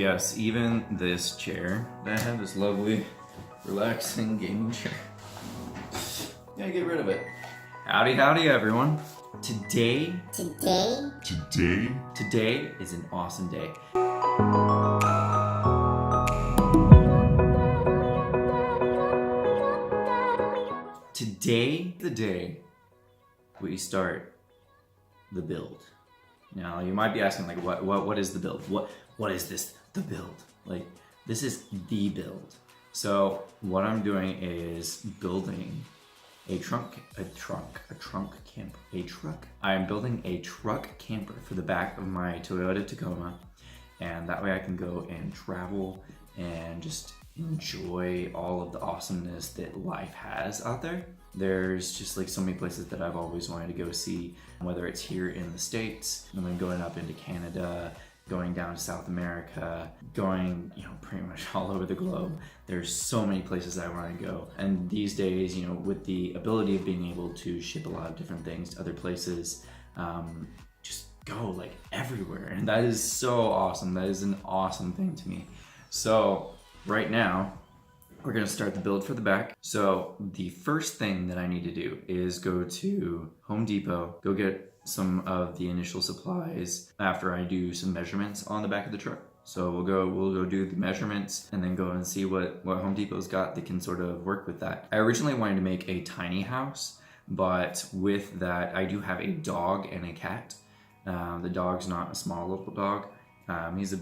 Yes, even this chair that I have, this lovely, relaxing gaming chair. Gotta get rid of it. Howdy, howdy, everyone. Today is an awesome day. Today, the day we start the build. Now, you might be asking, like, what is the build? What is this, the build? Like, this is the build. So, what I'm doing is building a truck camper. I am building a truck camper for the back of my Toyota Tacoma, and that way I can go and travel and just enjoy all of the awesomeness that life has out there. There's just like so many places that I've always wanted to go see, whether it's here in the States, and then going up into Canada, going down to South America, going, pretty much all over the globe. There's so many places I want to go. And these days, with the ability of being able to ship a lot of different things to other places, just go like everywhere. And that is so awesome. That is an awesome thing to me. So right now, we're gonna start the build for the back. So the first thing that I need to do is go to Home Depot, go get some of the initial supplies after I do some measurements on the back of the truck. So we'll go do the measurements and then go and see what Home Depot's got that can sort of work with that. I originally wanted to make a tiny house, but with that, I do have a dog and a cat. The dog's not a small little dog. He's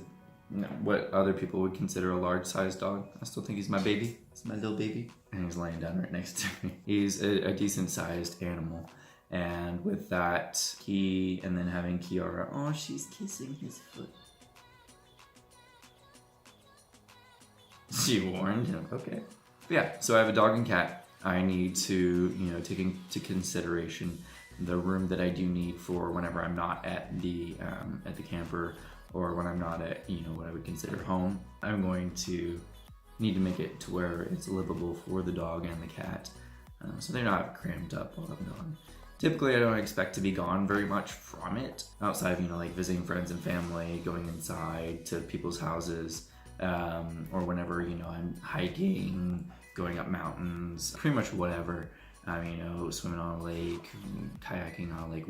what other people would consider a large-sized dog. I still think he's my baby. It's my little baby. And he's laying down right next to me. He's a decent-sized animal. And with that, and then having Kiara, oh, she's kissing his foot. She warned him, okay. But yeah, so I have a dog and cat. I need to, take into consideration the room that I do need for whenever I'm not at the camper, or when I'm not at, what I would consider home. I'm going to need to make it to where it's livable for the dog and the cat, so they're not cramped up while I'm gone. Typically, I don't expect to be gone very much from it, outside of, like visiting friends and family, going inside to people's houses, or whenever, I'm hiking, going up mountains, pretty much whatever. Swimming on a lake, kayaking on a lake,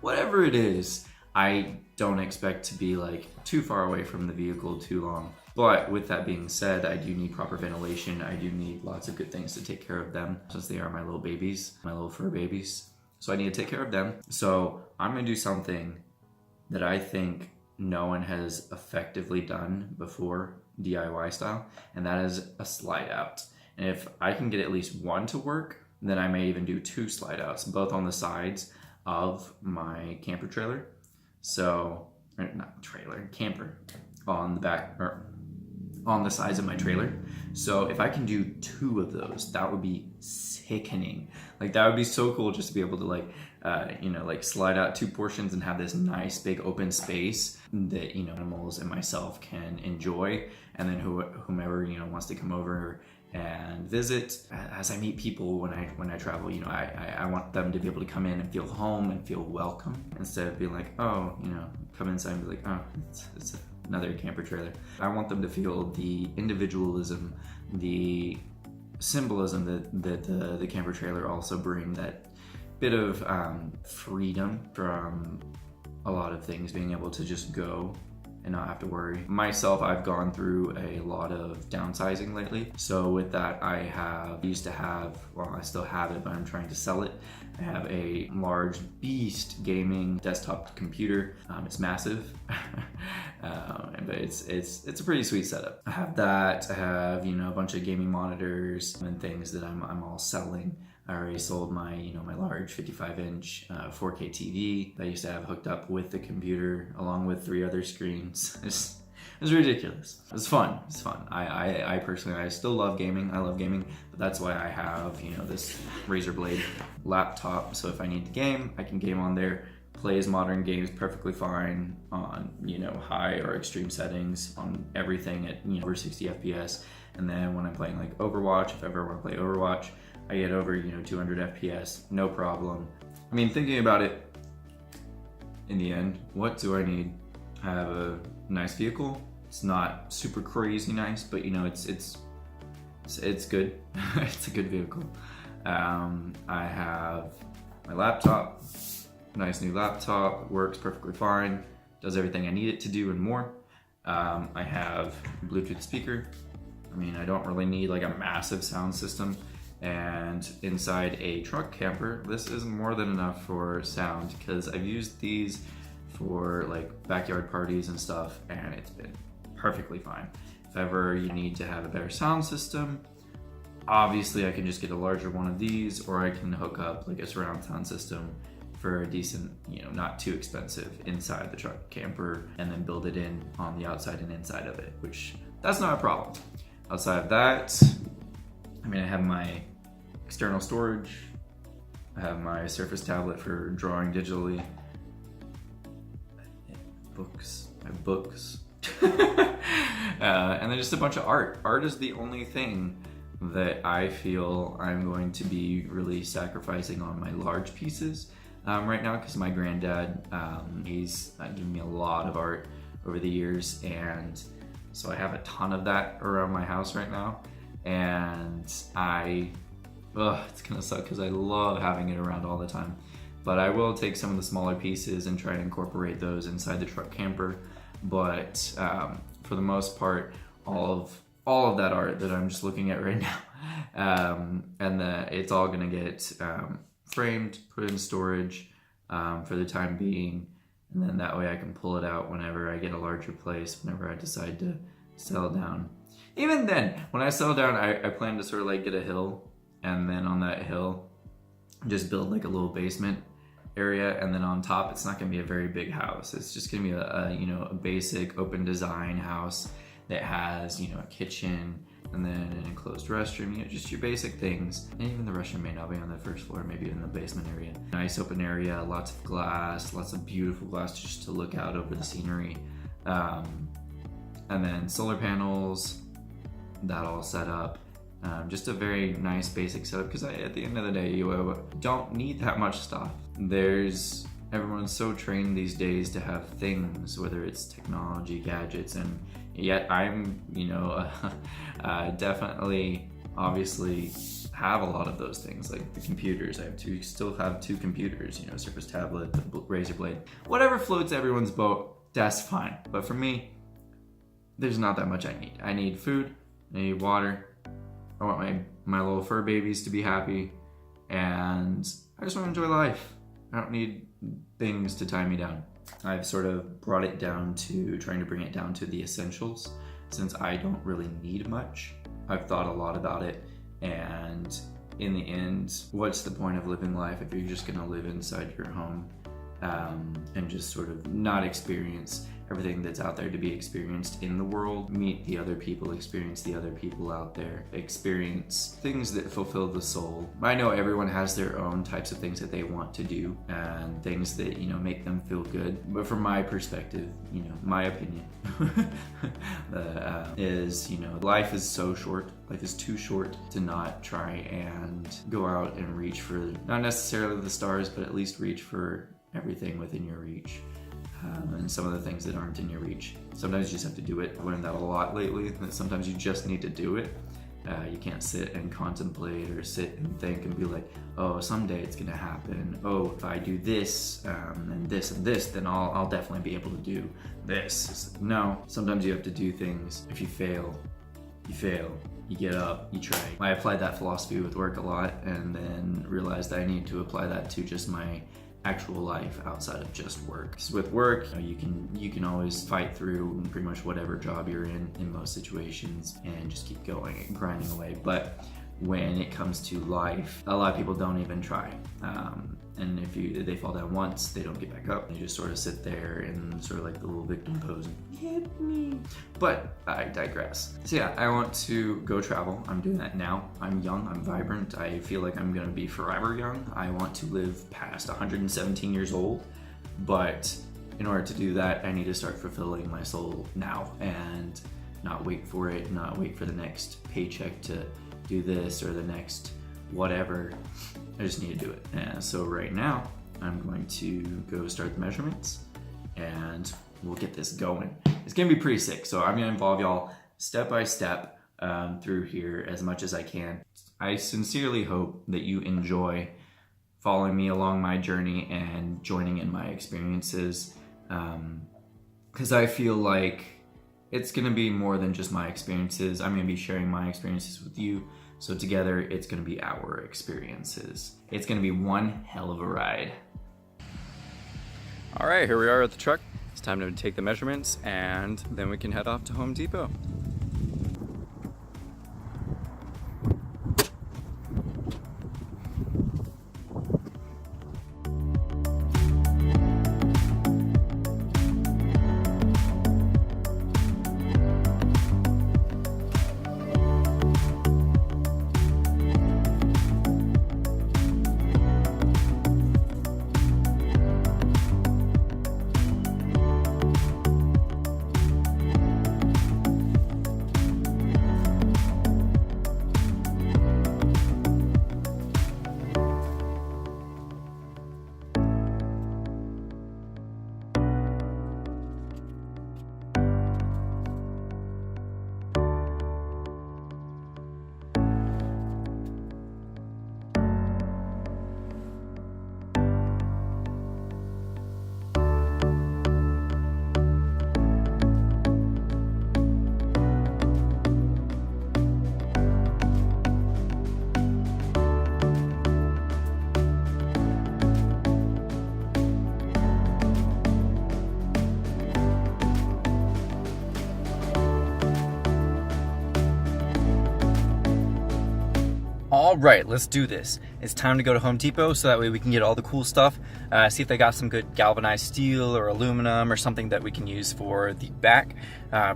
whatever it is. I don't expect to be like too far away from the vehicle too long. But with that being said, I do need proper ventilation. I do need lots of good things to take care of them, since they are my little babies, my little fur babies. So I need to take care of them. So I'm gonna do something that I think no one has effectively done before, DIY style, and that is a slide out. And if I can get at least one to work, then I may even do 2 slide outs, both on the sides of my camper trailer. So, camper on the back, or on the sides of my trailer. So if I can do 2 of those, that would be sickening. Like, that would be so cool just to be able to slide out 2 portions and have this nice big open space that, animals and myself can enjoy. And then whomever, wants to come over and visit. As I meet people when I travel, I want them to be able to come in and feel home and feel welcome, instead of being like, oh, come inside and be like, oh, it's another camper trailer. I want them to feel the individualism, the symbolism that the camper trailer also bring, that bit of freedom from a lot of things, being able to just go and not have to worry. Myself, I've gone through a lot of downsizing lately. So with that, I still have it, but I'm trying to sell it. I have a large beast gaming desktop computer. It's massive, but it's a pretty sweet setup. I have that. I have, a bunch of gaming monitors and things that I'm all selling. I already sold my, my large 55-inch 4K TV that I used to have hooked up with the computer, along with 3 other screens. It was ridiculous. It was fun. It's fun. I personally, I still love gaming. I love gaming, but that's why I have, this Razer Blade laptop. So if I need to game, I can game on there. Plays modern games perfectly fine on, high or extreme settings on everything at, over 60 FPS. And then when I'm playing like Overwatch, if I ever want to play Overwatch, I get over, 200 FPS, no problem. I mean, thinking about it, in the end, what do I need? I have a nice vehicle, It's not super crazy nice, but you know, it's good. It's a good vehicle. I have my laptop, nice new laptop, works perfectly fine, does everything I need it to do and more. I have a Bluetooth speaker. I mean, I don't really need like a massive sound system. And inside a truck camper, this is more than enough for sound, because I've used these for like backyard parties and stuff, and it's been perfectly fine. If ever you need to have a better sound system, obviously I can just get a larger one of these, or I can hook up like a surround sound system for a decent, you know, not too expensive inside the truck camper, and then build it in on the outside and inside of it, which that's not a problem. Outside of that, I mean, I have my external storage, I have my Surface tablet for drawing digitally, I have books, and then just a bunch of art. Art is the only thing that I feel I'm going to be really sacrificing on my large pieces right now, because my granddad, he's given me a lot of art over the years, and so I have a ton of that around my house right now, and it's gonna suck because I love having it around all the time. But I will take some of the smaller pieces and try to incorporate those inside the truck camper. But for the most part, all of that art that I'm just looking at right now, it's all gonna get framed, put in storage for the time being, and then that way I can pull it out whenever I get a larger place, whenever I decide to settle down. Even then, when I settle down, I plan to sort of like get a hill, and then on that hill, just build like a little basement area, and then on top, it's not gonna be a very big house. It's just gonna be a basic open design house that has, you know, a kitchen, and then an enclosed restroom, you know, just your basic things. And even the restroom may not be on the first floor, maybe in the basement area. Nice open area, lots of glass, lots of beautiful glass just to look out over the scenery. And then solar panels, that all set up. Just a very nice basic setup, because at the end of the day, you don't need that much stuff. Everyone's so trained these days to have things, whether it's technology, gadgets, and yet I'm, definitely, obviously have a lot of those things, like the computers. Still have two computers, you know, Surface tablet, the Razer Blade. Whatever floats everyone's boat, that's fine. But for me, there's not that much I need. I need food, I need water, I want my little fur babies to be happy, and I just want to enjoy life. I don't need things to tie me down. I've sort of brought it down to trying to bring it down to the essentials, since I don't really need much. I've thought a lot about it, and in the end, what's the point of living life if you're just gonna live inside your home and just sort of not experience everything that's out there to be experienced in the world, meet the other people, experience the other people out there, experience things that fulfill the soul. I know everyone has their own types of things that they want to do and things that, you know, make them feel good. But from my perspective, you know, my opinion is, you know, life is so short. Life is too short to not try and go out and reach for, not necessarily the stars, but at least reach for everything within your reach. And some of the things that aren't in your reach. Sometimes you just have to do it. I've learned that a lot lately, that sometimes you just need to do it. You can't sit and contemplate or sit and think and be like, oh, someday it's gonna happen. Oh, if I do this and this and this, then I'll definitely be able to do this. No, sometimes you have to do things. If you fail, you fail. You get up, you try. I applied that philosophy with work a lot, and then realized I need to apply that to just my actual life outside of just work. Because with work, you can always fight through pretty much whatever job you're in most situations, and just keep going and grinding away. But when it comes to life, a lot of people don't even try. And if they fall down once, they don't get back up. They just sort of sit there and sort of like the little victim pose and hit me. But I digress. So yeah, I want to go travel. I'm doing that now. I'm young, I'm vibrant. I feel like I'm gonna be forever young. I want to live past 117 years old. But in order to do that, I need to start fulfilling my soul now and not wait for it, not wait for the next paycheck to do this or the next whatever. I just need to do it. And so right now I'm going to go start the measurements and we'll get this going. It's gonna be pretty sick. So I'm gonna involve y'all step by step through here as much as I can. I sincerely hope that you enjoy following me along my journey and joining in my experiences, because I feel like it's gonna be more than just my experiences. I'm gonna be sharing my experiences with you. So together, it's gonna be our experiences. It's gonna be one hell of a ride. All right, here we are at the truck. It's time to take the measurements and then we can head off to Home Depot. All right, let's do this. It's time to go to Home Depot so that way we can get all the cool stuff. See if they got some good galvanized steel or aluminum or something that we can use for the back.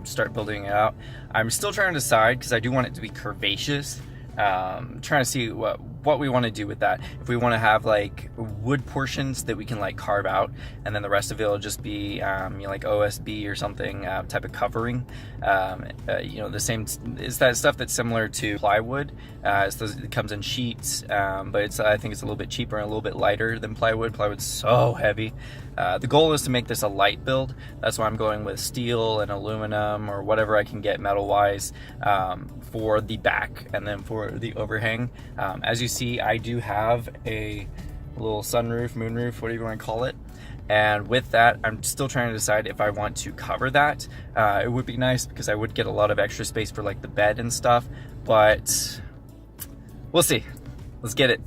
Start building it out. I'm still trying to decide because I do want it to be curvaceous. Trying to see what we want to do with that. If we want to have like wood portions that we can like carve out, and then the rest of it will just be like OSB or something type of covering. The same is that stuff that's similar to plywood. It comes in sheets, but I think it's a little bit cheaper and a little bit lighter than plywood. Plywood's so heavy. The goal is to make this a light build. That's why I'm going with steel and aluminum or whatever I can get metal wise for the back and then for the overhang. As you see, I do have a little sunroof, moonroof, whatever you want to call it. And with that, I'm still trying to decide if I want to cover that. It would be nice because I would get a lot of extra space for like the bed and stuff, but we'll see. Let's get it.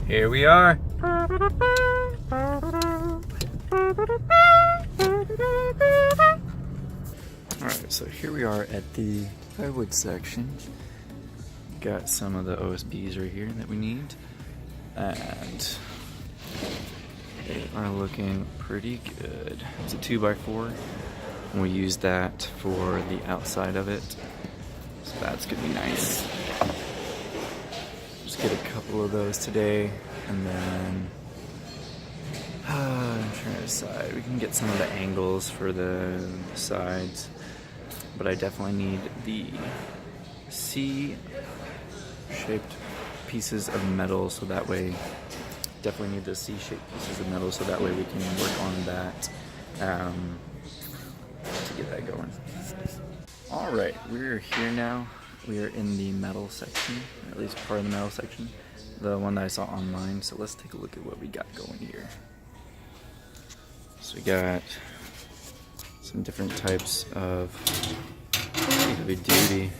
Here we are. Alright, so here we are at the plywood section. Got some of the OSBs right here that we need. And they are looking pretty good. It's a 2x4. And we use that for the outside of it. So that's gonna be nice. Just get a couple of those today, and then I'm trying to decide. We can get some of the angles for the sides, but I definitely need the C-shaped pieces of metal, so that way, definitely need the C-shaped pieces of metal, so that way we can work on that to get that going. All right, we're here now. We are in the metal section, or at least part of the metal section, the one that I saw online. So let's take a look at what we got going here. So we got some different types of heavy duty.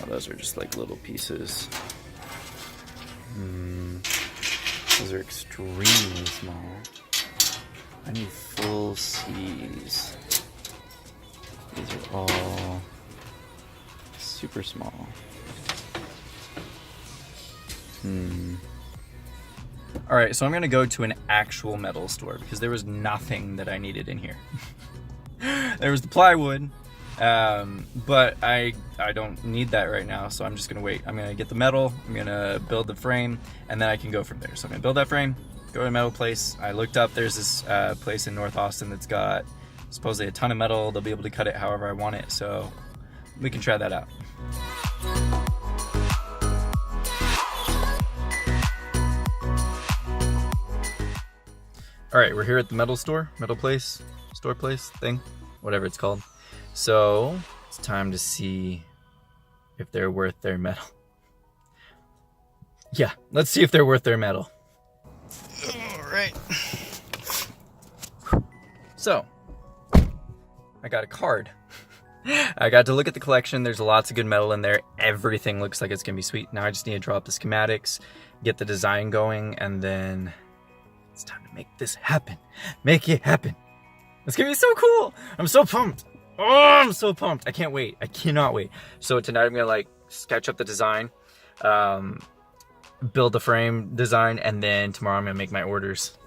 Oh, those are just like little pieces. Those are extremely small. I need full C's. These are all super small. Alright, so I'm gonna go to an actual metal store because there was nothing that I needed in here. There was the plywood, but I don't need that right now, so I'm just gonna wait. I'm gonna get the metal, I'm gonna build the frame, and then I can go from there. So I'm gonna build that frame, go to a metal place. I looked up, there's this place in North Austin that's got supposedly a ton of metal. They'll be able to cut it however I want it, so we can try that out. All right, we're here at the metal store place, thing, whatever it's called. So it's time to see if they're worth their metal. Yeah, let's see if they're worth their metal. All right. So I got a card. I got to look at the collection. There's lots of good metal in there. Everything looks like it's gonna be sweet. Now I just need to draw up the schematics, get the design going, and then it's time to make this happen. Make it happen. It's gonna be so cool. I'm so pumped. Oh, I'm so pumped. I can't wait. I cannot wait. So tonight I'm gonna like sketch up the design, build the frame design, and then tomorrow I'm gonna make my orders.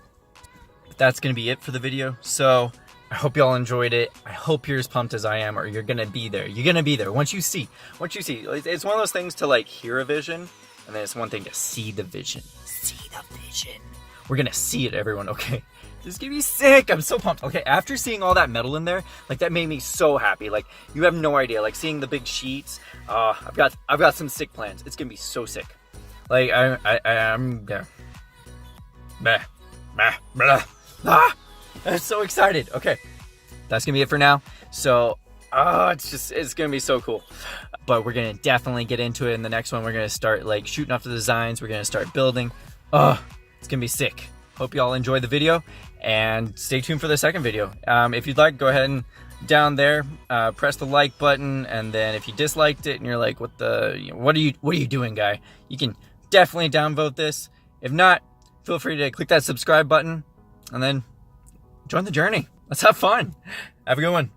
But that's gonna be it for the video. So I hope y'all enjoyed it. I hope you're as pumped as I am, or you're gonna be there. You're gonna be there once you see. It's one of those things to like hear a vision, and then it's one thing to see the vision. See the vision. We're gonna see it, everyone, okay? This is gonna be sick. I'm so pumped. Okay, after seeing all that metal in there, like that made me so happy. Like you have no idea. Like seeing the big sheets. I've got some sick plans. It's gonna be so sick. Like I'm yeah. I'm so excited. Okay, that's gonna be it for now. So it's gonna be so cool. But we're gonna definitely get into it in the next one. We're gonna start like shooting off the designs. We're gonna start building. It's gonna be sick. Hope y'all enjoyed the video, and stay tuned for the second video. If you'd like, go ahead and down there press the like button, and then if you disliked it and you're like, what are you doing, guy? You can definitely downvote this. If not, feel free to click that subscribe button and then join the journey. Let's have fun. Have a good one.